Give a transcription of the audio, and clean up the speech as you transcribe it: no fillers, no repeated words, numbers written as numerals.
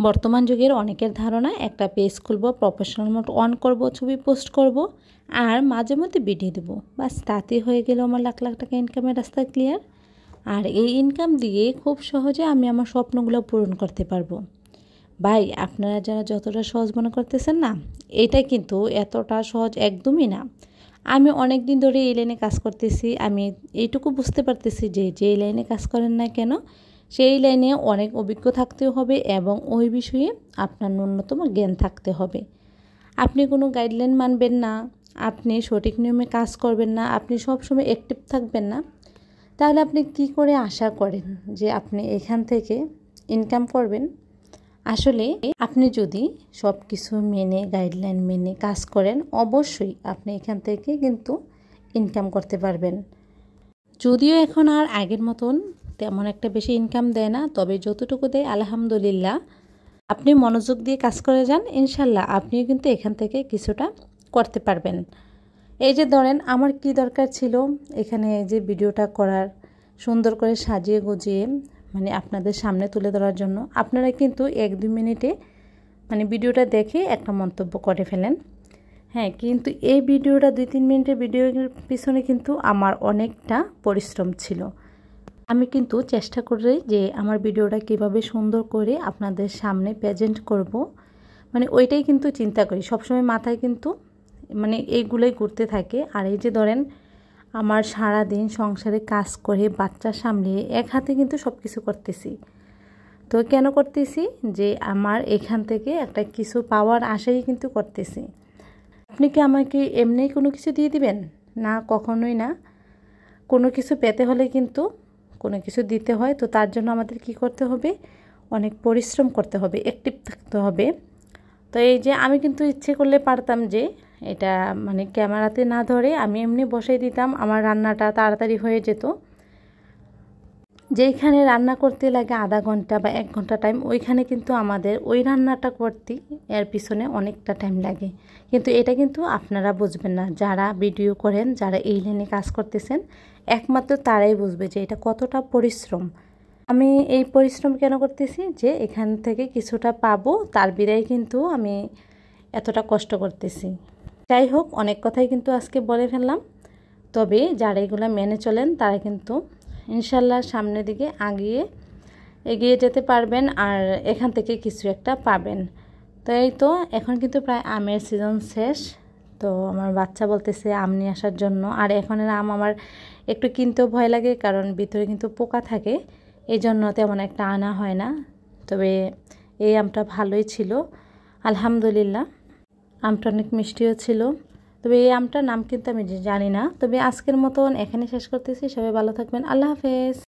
বর্তমান যুগের অনেকের ধারণা একটা পেজ খুলব, প্রফেশনাল মোড অন করব, ছবি পোস্ট করব আর মাঝে মধ্যে ভিডিও দেবো, বাস তাতেই হয়ে গেল আমার লাখ লাখ টাকা ইনকামের রাস্তা ক্লিয়ার। আর এই ইনকাম দিয়ে খুব সহজে আমি আমার স্বপ্নগুলো পূরণ করতে পারবো। ভাই, আপনারা যারা যতটা সহজ মনে করতেছেন না, এটা কিন্তু এতটা সহজ একদমই না। আমি অনেক দিন ধরে এই লাইনে কাজ করতেছি। আমি এইটুকু বুঝতে পারতেছি যে যেই লাইনে কাজ করেন না কেন, সেই লাইনে অনেক অভিজ্ঞ থাকতে হবে এবং ওই বিষয়ে আপনার ন্যূনতম জ্ঞান থাকতে হবে। আপনি কোনো গাইডলাইন মানবেন না, আপনি সঠিক নিয়মে কাজ করবেন না, আপনি সবসময় অ্যাক্টিভ থাকবেন না, তাহলে আপনি কি করে আশা করেন যে আপনি এখান থেকে ইনকাম করবেন? আসলে আপনি যদি সব কিছু মেনে, গাইডলাইন মেনে কাজ করেন, অবশ্যই আপনি এখান থেকে কিন্তু ইনকাম করতে পারবেন। যদিও এখন আর আগের মতন তেমন একটা বেশি ইনকাম দেয় না, তবে যতটুকু দেয় আলহামদুলিল্লাহ। আপনি মনোযোগ দিয়ে কাজ করে যান, ইনশাল্লাহ আপনিও কিন্তু এখান থেকে কিছুটা করতে পারবেন। এই যে ধরেন, আমার কি দরকার ছিল এখানে যে ভিডিওটা করার, সুন্দর করে সাজিয়ে গুজিয়ে আপনাদের সামনে তুলে ধরার জন্য। আপনারা কিন্তু 1-2 মিনিটে ভিডিওটা দেখে একটা মন্তব্য করে ফেলেন। হ্যাঁ, কিন্তু এই ভিডিওটা 2-3 মিনিটের ভিডিওর পিছনে কিন্তু আমার অনেকটা পরিশ্রম ছিল। আমি কিন্তু চেষ্টা করি যে আমার ভিডিওটা কিভাবে সুন্দর করে আপনাদের সামনে প্রেজেন্ট করব, ওইটাই কিন্তু চিন্তা করি সবসময় মাথায়, কিন্তু এইগুলোই ঘুরতে থাকে। আর এই যে ধরেন, আমার সারা দিন সংসারে কাজ করে বাচ্চা সামলিয়ে এক হাতে কিন্তু সব কিছু করতেছি। তো কেন করতেছি? যে আমার এখান থেকে একটা কিছু পাওয়ার আশাই কিন্তু করতেছি। আপনি কি আমাকে এমনি কোনো কিছু দিয়ে দিবেন? না, কখনোই না। কোনো কিছু পেতে হলে কিন্তু কোনো কিছু দিতে হয়। তো তার জন্য আমাদের কি করতে হবে? অনেক পরিশ্রম করতে হবে, অ্যাক্টিভ থাকতে হবে। তো এই যে আমি কিন্তু ইচ্ছে করলে পারতাম যে এটা ক্যামেরাতে না ধরে আমি এমনি বসাই দিতাম, আমার রান্নাটা তাড়াতাড়ি হয়ে যেত। যেইখানে রান্না করতে লাগে আধা ঘন্টা বা 1 ঘন্টা টাইম, ওইখানে কিন্তু আমাদের ওই রান্নাটা করতে এর পিছনে অনেকটা টাইম লাগে। কিন্তু এটা কিন্তু আপনারা বুঝবেন না, যারা ভিডিও করেন, যারা এই লাইনে কাজ করতেছেন, একমাত্র তারাই বুঝবে যে এটা কতটা পরিশ্রম। আমি এই পরিশ্রম কেন করতেছি? যে এখান থেকে কিছুটা পাবো, তার বিরাই কিন্তু আমি এতটা কষ্ট করতেছি। যাই হোক, অনেক কথাই কিন্তু আজকে বলে ফেললাম। তবে যারা এগুলো মেনে চলেন, তারা কিন্তু ইনশাল্লাহ সামনের দিকে এগিয়ে যেতে পারবেন আর এখান থেকে কিছু একটা পাবেন। তো এই তো এখন কিন্তু প্রায় আমের সিজন শেষ। তো আমার বাচ্চা বলতেছে আম নিয়ে আসার জন্য। আর এখনের আম আমার একটু কিনতেও ভয় লাগে, কারণ ভিতরে কিন্তু পোকা থাকে, এই জন্য তেমন একটা আনা হয় না। তবে এই আমটা ভালোই ছিল আলহামদুলিল্লাহ। আমটা অনেক মিষ্টিও ছিল। তবে এই আমটার নাম কিন্তু আমি জানি না। তবে আজকের মতন এখানে শেষ করতেছি। সবাই ভালো থাকবেন। আল্লাহ হাফেজ।